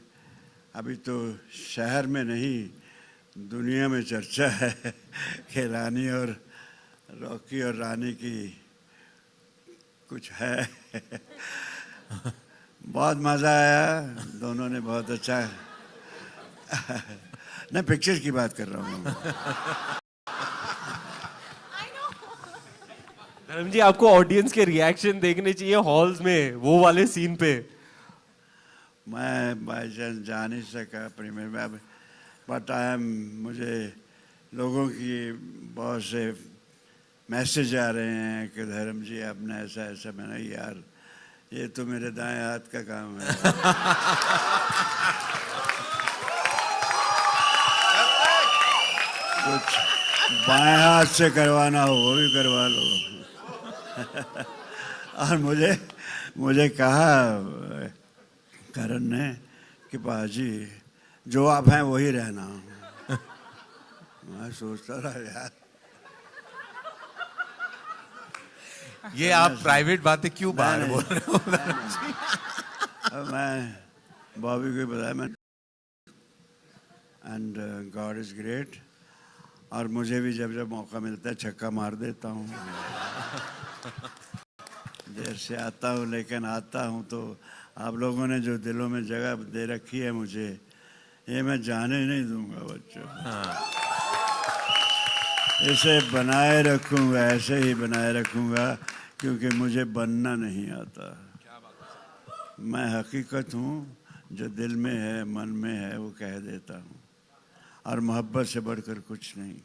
Speaker 17: अभी तो शहर में नहीं दुनिया में चर्चा है कि रानी और रॉकी और रानी की कुछ है. बहुत मज़ा आया, दोनों ने बहुत अच्छा. मैं पिक्चर की बात कर रहा हूँ.
Speaker 6: धर्म जी आपको ऑडियंस के रिएक्शन देखने चाहिए हॉल्स में वो वाले सीन पे.
Speaker 17: मैं बाई चांस जा नहीं सका प्रीमियर में, बट मुझे लोगों की बहुत से मैसेज आ रहे हैं कि धर्म जी आपने ऐसा ऐसा. मैंने यार ये तो मेरे दाएं हाथ का काम है. कुछ बाएं हाथ से करवाना हो वो भी करवा लो. और मुझे कहा करण ने कि पाजी जो आप हैं वही रहना। मैं सोचता रहा यार,
Speaker 1: ये आप प्राइवेट बातें क्यों बाहर बोल रहे हो?
Speaker 17: मैं बॉबी को बताया मैं, एंड गॉड इज ग्रेट। और मुझे भी जब जब मौका मिलता है छक्का मार देता हूँ। देर से आता हूँ लेकिन आता हूँ। तो आप लोगों ने जो दिलों में जगह दे रखी है मुझे, ये मैं जाने नहीं दूंगा बच्चों। इसे बनाए रखूंगा, ऐसे ही बनाए रखूंगा, क्योंकि मुझे बनना नहीं आता। मैं हकीकत हूँ, जो दिल में है मन में है वो कह देता हूँ, और मोहब्बत से बढ़कर कुछ नहीं।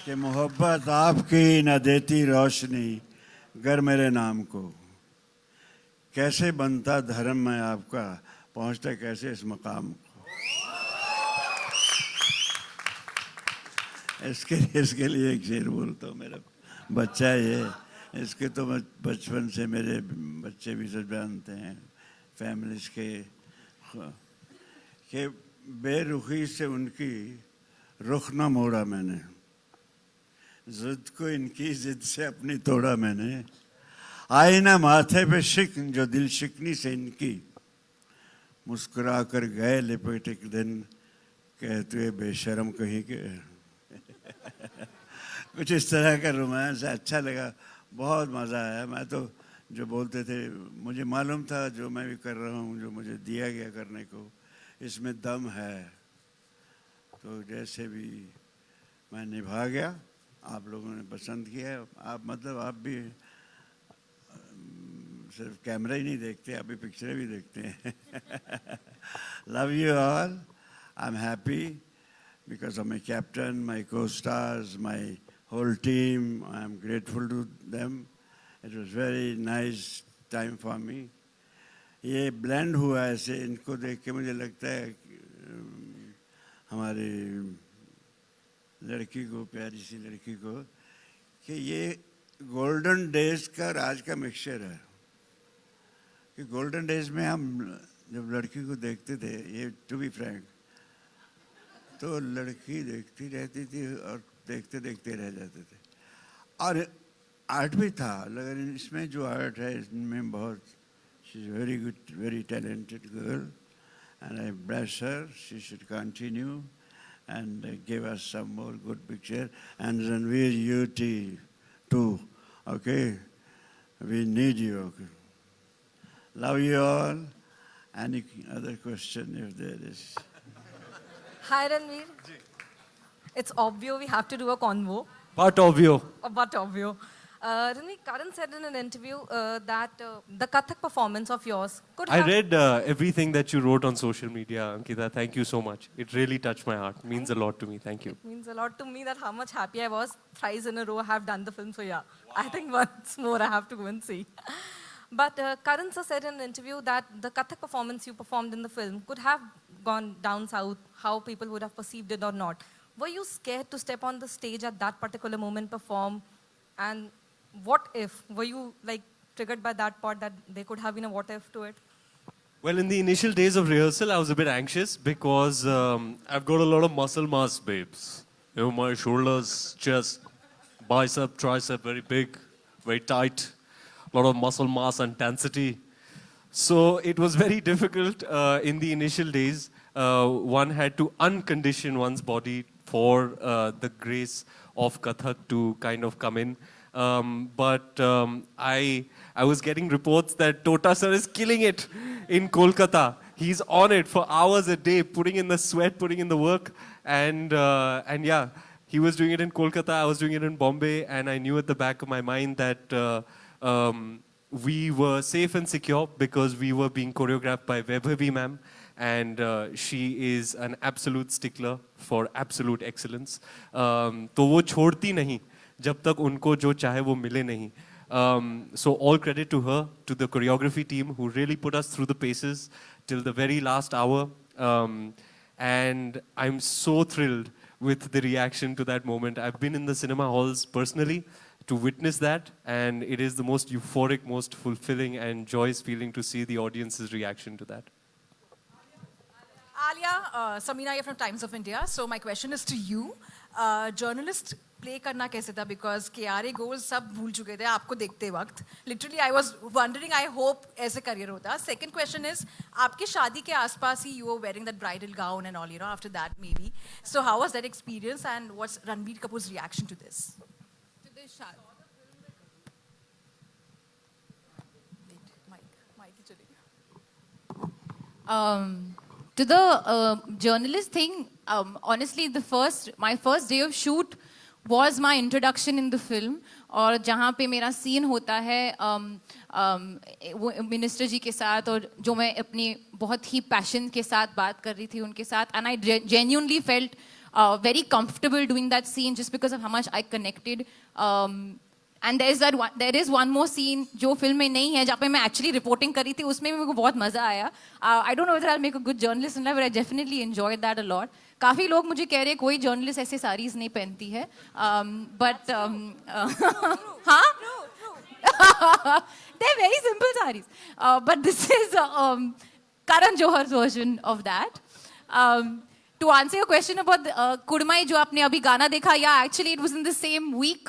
Speaker 17: कि मोहब्बत आपकी न देती रोशनी गर मेरे नाम को, कैसे बनता धर्म मैं आपका, पहुंचता कैसे इस मकाम को। इसके लिए एक शेर बोलता हूँ। मेरा बच्चा है ये, इसके तो बचपन से मेरे बच्चे भी सब जानते हैं फैमिलीज के, कि बेरुखी से उनकी रुख न मोड़ा मैंने, जिद को इनकी जिद से अपनी तोड़ा मैंने, आई ना माथे पे शिकन जो दिल शिकनी से इनकी, मुस्कुरा कर गए लिपट एक दिन, कहते बेशरम कहीं के। कुछ इस तरह का रोमांस अच्छा लगा, बहुत मज़ा आया। मैं तो जो बोलते थे मुझे मालूम था जो मैं भी कर रहा हूँ, जो मुझे दिया गया करने को, इसमें दम है। तो जैसे भी मैं निभा गया, आप लोगों ने पसंद किया। आप मतलब आप भी सिर्फ कैमरा ही नहीं देखते, आप भी पिक्चरें भी देखते हैं। Love you all. I am happy because of my captain, my co-stars, my whole team. I am grateful to them. It was very nice time for me. ये blend हुआ ऐसे, इनको देख के मुझे लगता है हमारी लड़की को, प्यारी सी लड़की को, कि ये गोल्डन डेज का और आज का मिक्सचर है। कि गोल्डन डेज में हम जब लड़की को देखते थे, ये टू बी फ्रैंक, तो लड़की देखती रहती थी और देखते देखते रह जाते थे। और आर्ट भी था, लेकिन इसमें जो आर्ट है इसमें बहुत, she is very good, very talented girl, and I bless her, she should continue and give us some more good picture. And Ranveer, you too, okay? We need you, okay? Love you all. Any other question if there is?
Speaker 18: Hi, Ranveer. It's obvious we have to do a convo.
Speaker 6: But obvious.
Speaker 18: But obvious. Ranveer, Karan said in an interview that the Kathak performance of yours could have...
Speaker 6: I read everything that you wrote on social media, Ankita. Thank you so much. It really touched my heart. It means a lot to me. Thank you.
Speaker 18: It means a lot to me that how much happy I was. Thrice in a row I have done the film, so yeah. Wow. I think once more I have to go and see. But Karan sir said in an interview that the Kathak performance you performed in the film could have gone down south, how people would have perceived it or not. Were you scared to step on the stage at that particular moment, perform? And what if? Were you like triggered by that part that there could have been a what if to it?
Speaker 6: Well, in the initial days of rehearsal, I was a bit anxious because I've got a lot of muscle mass, babes. You know, my shoulders, chest, bicep, tricep, very big, very tight. A lot of muscle mass and density. So it was very difficult in the initial days. One had to uncondition one's body for the grace of Kathak to kind of come in. But I was getting reports that Tota sir is killing it in Kolkata. He's on it for hours a day, putting in the sweat, putting in the work. And yeah, he was doing it in Kolkata, I was doing it in Bombay, and I knew at the back of my mind that we were safe and secure because we were being choreographed by Vaibhavi ma'am. And she is an absolute stickler for absolute excellence. तो वो छोड़ती नहीं जब तक उनको जो चाहे वो मिले नहीं. So all credit to her, to the choreography team who really put us through the paces till the very last hour. And I'm so thrilled with the reaction to that moment. I've been in the cinema halls personally to witness that, and it is the most euphoric, most fulfilling and joyous feeling to see the audience's reaction to that.
Speaker 19: Alia, Samina here from Times of India. So my question is to you. Journalist play करना कैसे था? Because KRA goals सब भूल चुके थे आपको देखते वक्त. Literally, I was wondering. I hope ऐसे career होता. Second question is, आपके शादी के आसपास ही you were wearing that bridal gown and all, you know, after that maybe. So how was that experience, and what's Ranveer Kapoor's reaction to this?
Speaker 5: To this shadi. To the journalist thing, honestly, my first day of shoot was my introduction in the film. और जहाँ पे मेरा scene होता है minister जी के साथ, और जो मैं अपनी बहुत ही passion के साथ बात कर रही थी उनके साथ, and I genuinely felt very comfortable doing that scene just because of how much I connected. And there is one more scene जो फिल्म में नहीं है, जहाँ पे मैं actually reporting कर रही थी, उसमें भी मेरे को बहुत मजा आया. I don't know whether I'll make a good journalist in life, but I definitely enjoyed that a lot. काफी लोग मुझे कह रहे हैं कोई journalist ऐसे sarees नहीं पहनती है, but हाँ, they're very simple sarees, but this is Karan Johar's version of that. To answer your question about Kudmai जो आपने अभी गाना देखा, yeah, actually it was in the same week.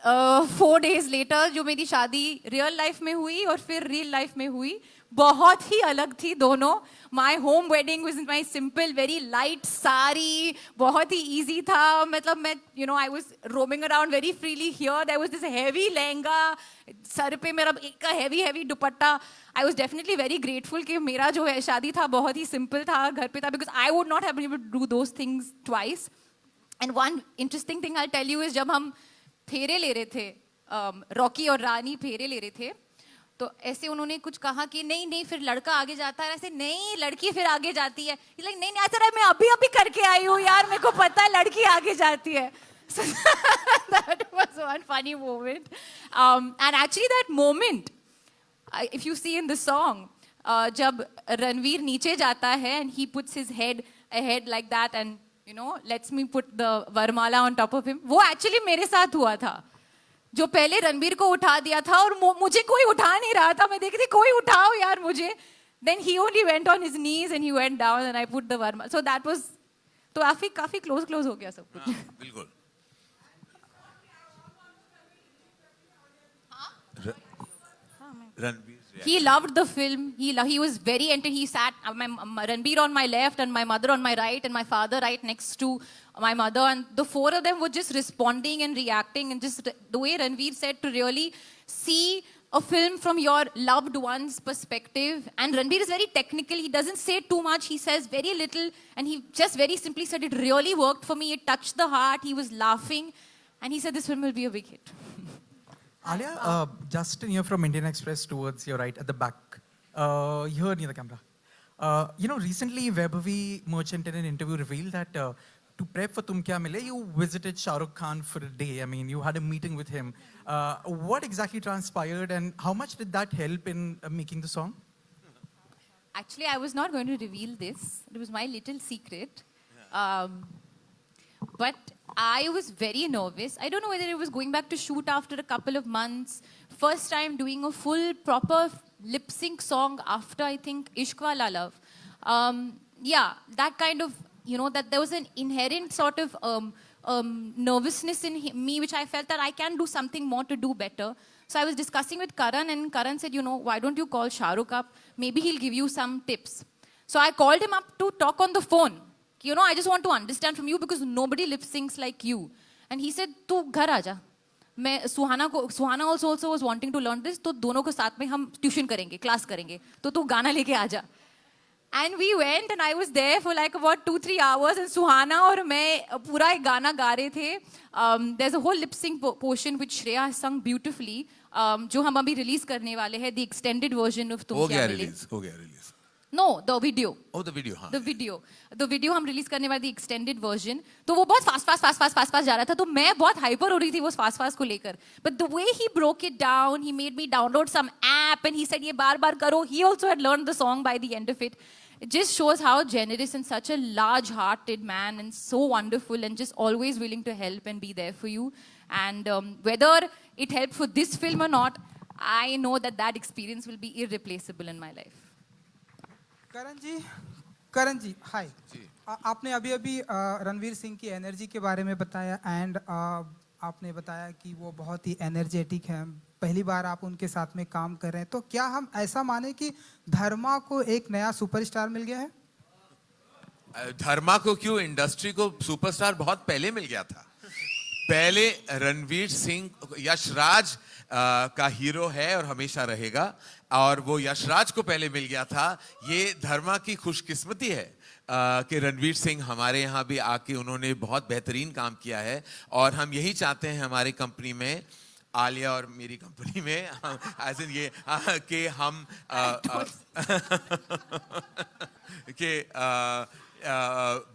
Speaker 5: 4 days later जो मेरी शादी रियल लाइफ में हुई और फिर रियल लाइफ में हुई, बहुत ही अलग थी दोनों. My home wedding was in my simple, very light sari, बहुत ही easy था. मतलब मैं, you know, I was roaming around very freely. Here there was this heavy lehenga, sir पे मेरा एक heavy dupatta. I was definitely very grateful कि मेरा जो है शादी था बहुत ही simple था, घर पे था, because I would not have been able to do those things twice. And one interesting thing I'll tell you is जब हम फेरे ले रहे थे, रॉकी और रानी फेरे ले रहे थे, तो ऐसे उन्होंने कुछ कहा कि नहीं नहीं फिर लड़का आगे जाता है, ऐसे नहीं लड़की फिर आगे जाती है. नहीं नहीं ऐसा मैं अभी करके आई हूँ यार, मेरे को पता है लड़की आगे जाती है. So that was one funny moment. And actually that moment, if you see in the song, जब रणवीर नीचे जाता है and he puts his head ahead like that and you know, lets me put the Varmala on top of him. वो actually मेरे साथ हुआ था. जो पहले रणबीर को उठा दिया था और मुझे कोई उठा नहीं रहा था. मैं देख रही थी कोई उठाओ यार मुझे. Then he only went on his knees and he went down and I put the Varmala. So that was, तो काफी close हो गया सब कुछ.
Speaker 1: बिल्कुल. Ranbir.
Speaker 5: He loved the film. He was very entered. He sat, Ranveer on my left and my mother on my right and my father right next to my mother. And the four of them were just responding and reacting. And just the way Ranveer said, to really see a film from your loved one's perspective. And Ranveer is very technical. He doesn't say too much. He says very little. And he just very simply said, it really worked for me. It touched the heart. He was laughing. And he said, this film will be a big hit.
Speaker 20: Alia, Justin here from Indian Express towards your right at the back. Here near the camera. You know, recently Vaibhavi Merchant in an interview revealed that to prep for Tum Kya Mile, you visited Shah Rukh Khan for a day. I mean, you had a meeting with him. What exactly transpired and how much did that help in making the song?
Speaker 5: Actually, I was not going to reveal this. It was my little secret. But I was very nervous. I don't know whether it was going back to shoot after a couple of months. First time doing a full, proper lip sync song after, I think, Ishq Wala Love. Yeah, that kind of, you know, that there was an inherent sort of nervousness in me, which I felt that I can do something more to do better. So I was discussing with Karan, and Karan said, you know, why don't you call Shah Rukh up? Maybe he'll give you some tips. So I called him up to talk on the phone. You know, I just want to understand from you because nobody lip syncs like you. And he said, "Tu ghar aaja." Suhana also was wanting to learn this. तो दोनों को साथ में हम tuition करेंगे, class करेंगे. तो तू गाना लेके आजा. And we went and I was there for like about 2-3 hours and Suhana और मैं पूरा एक गाना गा रहे थे. There's a whole lip sync portion which Shreya has sung beautifully. जो हम अभी release करने वाले हैं, the extended version of तुम क्या मिले.
Speaker 1: हो गया release.
Speaker 5: No, the video.
Speaker 1: Oh, the video, हाँ.
Speaker 5: The video हम release करने वाले the extended version. तो वो बहुत fast जा रहा था. तो मैं बहुत hyper हो रही थी वो fast को लेकर. But the way he broke it down, he made me download some app and he said ये बार करो. He also had learned the song by the end of it. it just shows how generous and such a large-hearted man and so wonderful and just always willing to help and be there for you. And whether it helped for this film or not, I know that that experience will be irreplaceable in my life.
Speaker 16: करण जी हाय आपने अभी रणवीर सिंह की energy के बारे में बताया and आपने बताया कि वो बहुत ही एनर्जेटिक हैं, पहली बार आप उनके साथ में काम कर रहे हैं, तो क्या हम ऐसा माने कि धर्मा को एक नया सुपरस्टार मिल गया है?
Speaker 1: धर्मा को क्यों, इंडस्ट्री को सुपरस्टार बहुत पहले मिल गया था. पहले रणवीर सिंह यशराज का हीरो है और हमेशा रहेगा, और वो यशराज को पहले मिल गया था. ये धर्मा की खुशकिस्मती है कि रणवीर सिंह हमारे यहाँ भी आके उन्होंने बहुत बेहतरीन काम किया है, और हम यही चाहते हैं हमारी कंपनी में, आलिया और मेरी कंपनी में, एज इन ये कि हम कि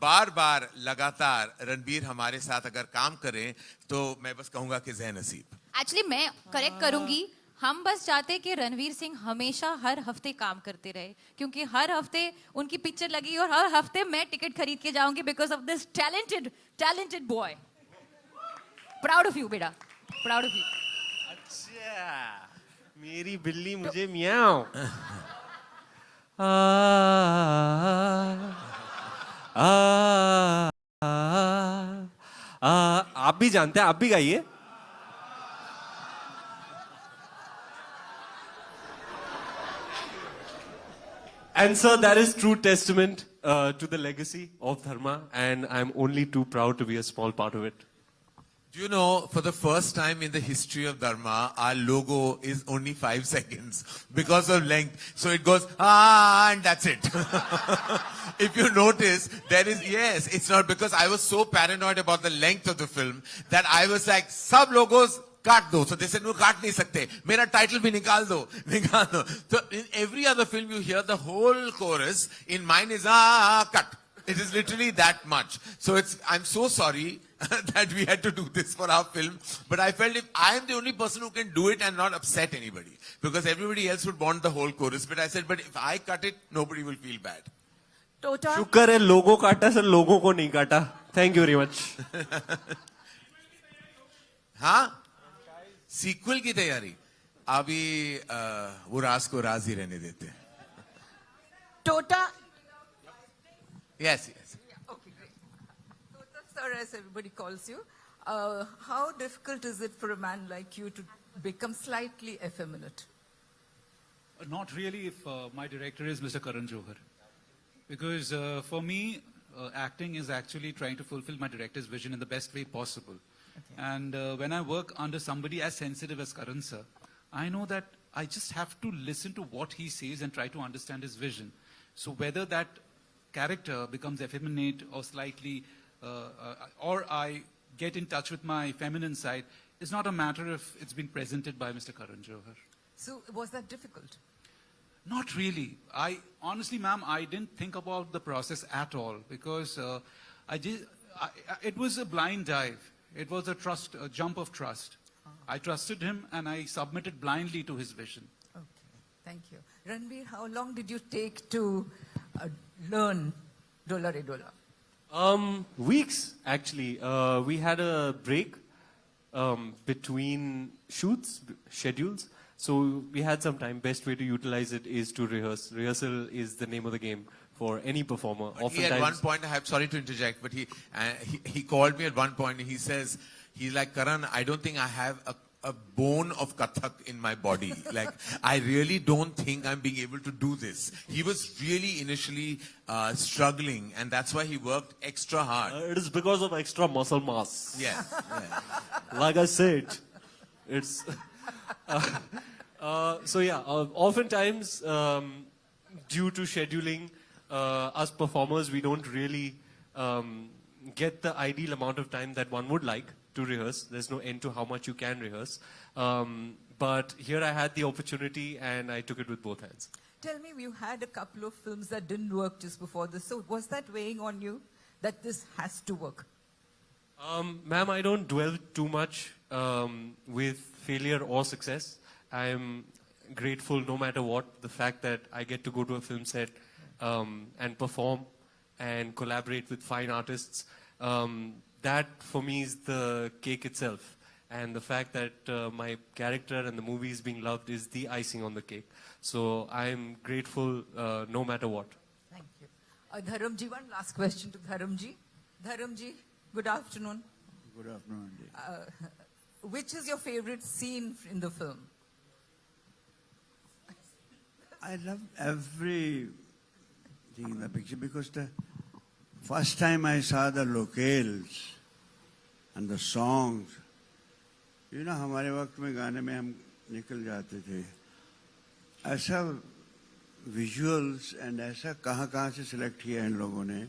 Speaker 1: बार बार लगातार रणबीर हमारे साथ अगर काम करें तो मैं बस कहूंगा कि जय नसीब.
Speaker 5: एक्चुअली मैं करेक्ट करूंगी, हम बस चाहते हैं कि रणवीर सिंह हमेशा हर हफ्ते काम करते रहे, क्योंकि हर हफ्ते उनकी पिक्चर लगी और हर हफ्ते मैं टिकट खरीद के जाऊंगी because of this talented boy. Proud of you बेटा, प्राउड ऑफ यू.
Speaker 6: अच्छा, मेरी बिल्ली मुझे मियाओ. आप भी जानते हैं, आप भी गाइए. And sir, that is true testament to the legacy of Dharma, and I'm only too proud to be a small part of it.
Speaker 1: Do you know, for the first time in the history of Dharma, our logo is only 5 seconds because of length. So it goes, and that's it. If you notice, there is, yes, it's not, because I was so paranoid about the length of the film that I was like, sab logos काट दो. So they said, no, काट नहीं सकते, मेरा title भी निकाल दो. So in every other film you hear the whole chorus, in mine is cut. It is literally that much. So I'm so sorry that we had to do this for our film, but I felt if I am the only person who can do it and not upset anybody, because everybody else would want the whole chorus, but I said, but if I cut it, nobody will feel bad.
Speaker 10: Tota?
Speaker 6: शुक्र है लोगो काटा sir, लोगों को नहीं काटा. Thank you very much.
Speaker 1: हाँ, sequel की तैयारी अभी वो राज को राज ही रहने देते हैं.
Speaker 10: Tota?
Speaker 1: Yes.
Speaker 19: Okay, great. Tota sir, as everybody calls you, how difficult is it for a man like you to become slightly effeminate?
Speaker 21: Not really if my director is Mr. Karan Johar. Because for me, acting is actually trying to fulfill my director's vision in the best way possible. Okay. And when I work under somebody as sensitive as Karan sir, I know that I just have to listen to what he says and try to understand his vision. So whether that character becomes effeminate or slightly, or I get in touch with my feminine side, is not a matter if it's been presented by Mr. Karan Johar.
Speaker 19: So was that difficult?
Speaker 21: Not really. Honestly, ma'am, I didn't think about the process at all, because it was a blind dive. It was a jump of trust. I trusted him and I submitted blindly to his vision.
Speaker 19: Okay, thank you. Ranveer, how long did you take to learn Dola Re Dola?
Speaker 6: Weeks, actually. We had a break between schedules. So we had some time. Best way to utilize it is to rehearse. Rehearsal is the name of the game for any performer.
Speaker 1: But he at one point, I'm sorry to interject, but he called me at one point and he says, he's like, Karan, I don't think I have a bone of Kathak in my body. Like, I really don't think I'm being able to do this. He was really initially struggling, and that's why he worked extra hard.
Speaker 6: It is because of extra muscle mass.
Speaker 1: Yeah.
Speaker 6: Like I said, it's... so yeah, oftentimes due to scheduling, us performers, we don't really get the ideal amount of time that one would like to rehearse. There's no end to how much you can rehearse. But here I had the opportunity and I took it with both hands.
Speaker 19: Tell me, you had a couple of films that didn't work just before this. So was that weighing on you that this has to work?
Speaker 6: Ma'am, I don't dwell too much with failure or success. I'm grateful no matter what. The fact that I get to go to a film set
Speaker 3: and perform and collaborate with fine artists. That for me is the cake itself. And the fact that my character and the movie is being loved is the icing on the cake. So I'm grateful no matter what.
Speaker 19: Thank you. Dharamji, one last question to Dharamji. Dharamji, good afternoon.
Speaker 17: Good afternoon.
Speaker 19: Which is your favorite scene in the film?
Speaker 17: I love everything in the picture because the first time I saw the locales and the songs, you know, हमारे वक्त में गाने में हम निकल जाते थे. ऐसा विजुअल्स एंड ऐसा कहाँ से सिलेक्ट किया इन लोगों ने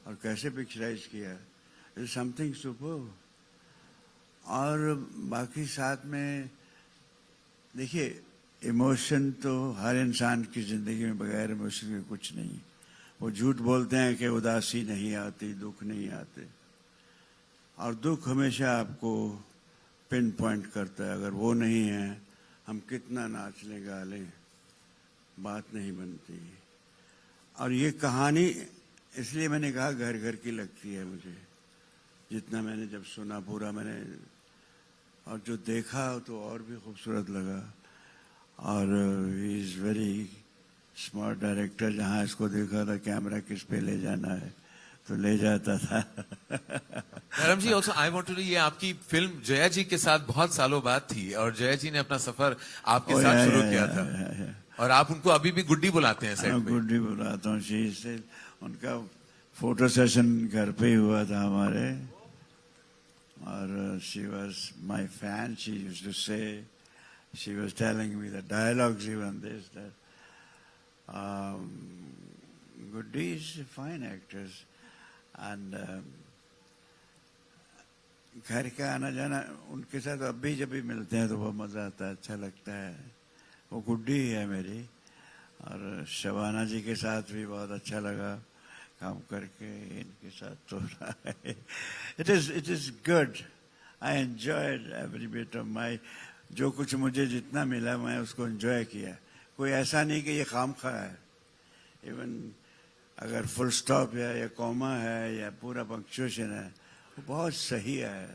Speaker 17: और कैसे पिक्चराइज किया, इज समथिंग सुपर. और बाकी साथ में देखिए, इमोशन तो हर इंसान की ज़िंदगी में बगैर इमोशन के कुछ नहीं. वो झूठ बोलते हैं कि उदासी नहीं आती, दुख नहीं आते, और दुख हमेशा आपको पिन पॉइंट करता है. अगर वो नहीं है, हम कितना नाच लें गा लें, बात नहीं बनती. और ये कहानी इसलिए मैंने कहा घर घर की लगती है मुझे. जितना मैंने जब सुना पूरा मैंने, और जो देखा तो और भी खूबसूरत लगा. और he is very smart director. जहाँ इसको देखा था कैमरा किस पे ले जाना है तो ले जाता था.
Speaker 1: धर्म जी, ऑल्सो आई वांट टू, ये आपकी फिल्म जया जी के साथ बहुत सालों बाद थी और जया जी ने अपना सफर आपके साथ शुरू किया था. और आप उनको अभी भी गुड्डी बुलाते हैं सेट पे?
Speaker 17: गुड्डी बुलाता हूँ. से उनका फोटो सेशन घर पे ही हुआ था हमारे. और she was my fan. She used to say, she was telling me the dialogues even this that. Guddi is fine actress. And घर का आना जाना उनके साथ अब भी जब भी मिलते हैं तो बहुत मज़ा आता है, अच्छा लगता है. वो गुड्डी ही है मेरी. और शबाना जी के साथ भी बहुत अच्छा लगा काम करके. इनके साथ तो it is good. I enjoyed every bit of my. जो कुछ मुझे जितना मिला मैं उसको एंजॉय किया. कोई ऐसा नहीं कि ये खामखा है. इवन अगर फुल स्टॉप है या कॉमा है या पूरा पंक्चुएशन है, वो बहुत सही है.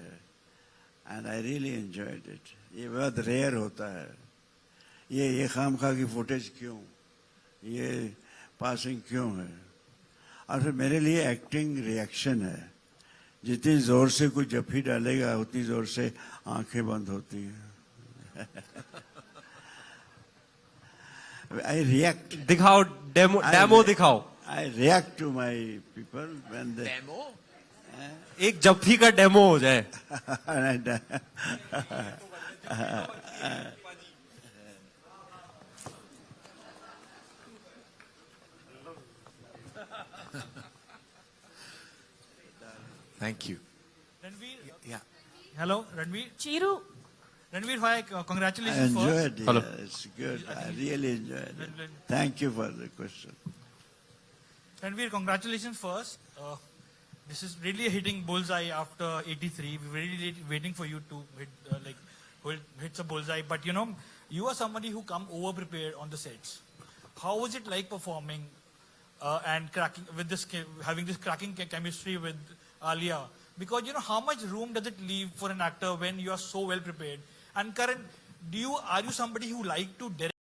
Speaker 17: And I really enjoyed it. ये बहुत रेयर होता है. ये खामखा की फुटेज क्यों, ये पासिंग क्यों है. और फिर मेरे लिए एक्टिंग रिएक्शन है. जितनी जोर से कोई जफ्फी डालेगा उतनी जोर से आंखें बंद होती हैं. I react.
Speaker 6: दिखाओ, डेमो दिखाओ.
Speaker 17: I react to my people when they.
Speaker 1: Demo?
Speaker 6: एक जफ्फी का डेमो हो जाए.
Speaker 1: Thank you.
Speaker 22: Ranveer.
Speaker 1: Yeah.
Speaker 22: Hello, Ranveer.
Speaker 19: Chiru.
Speaker 22: Ranveer, hi,
Speaker 17: I
Speaker 22: congratulations
Speaker 17: enjoyed
Speaker 22: first.
Speaker 17: it.
Speaker 22: Hello.
Speaker 17: It's good. I really enjoyed it. Thank you for the question.
Speaker 22: Ranveer, congratulations first. This is really a hitting bullseye after 83. We were really waiting for you to hit a bullseye. But you know, you are somebody who come over prepared on the sets. How was it like performing and cracking with this, having this cracking chemistry with Alia? Because you know, how much room does it leave for an actor when you are so well prepared? And Karan, are you somebody who like to direct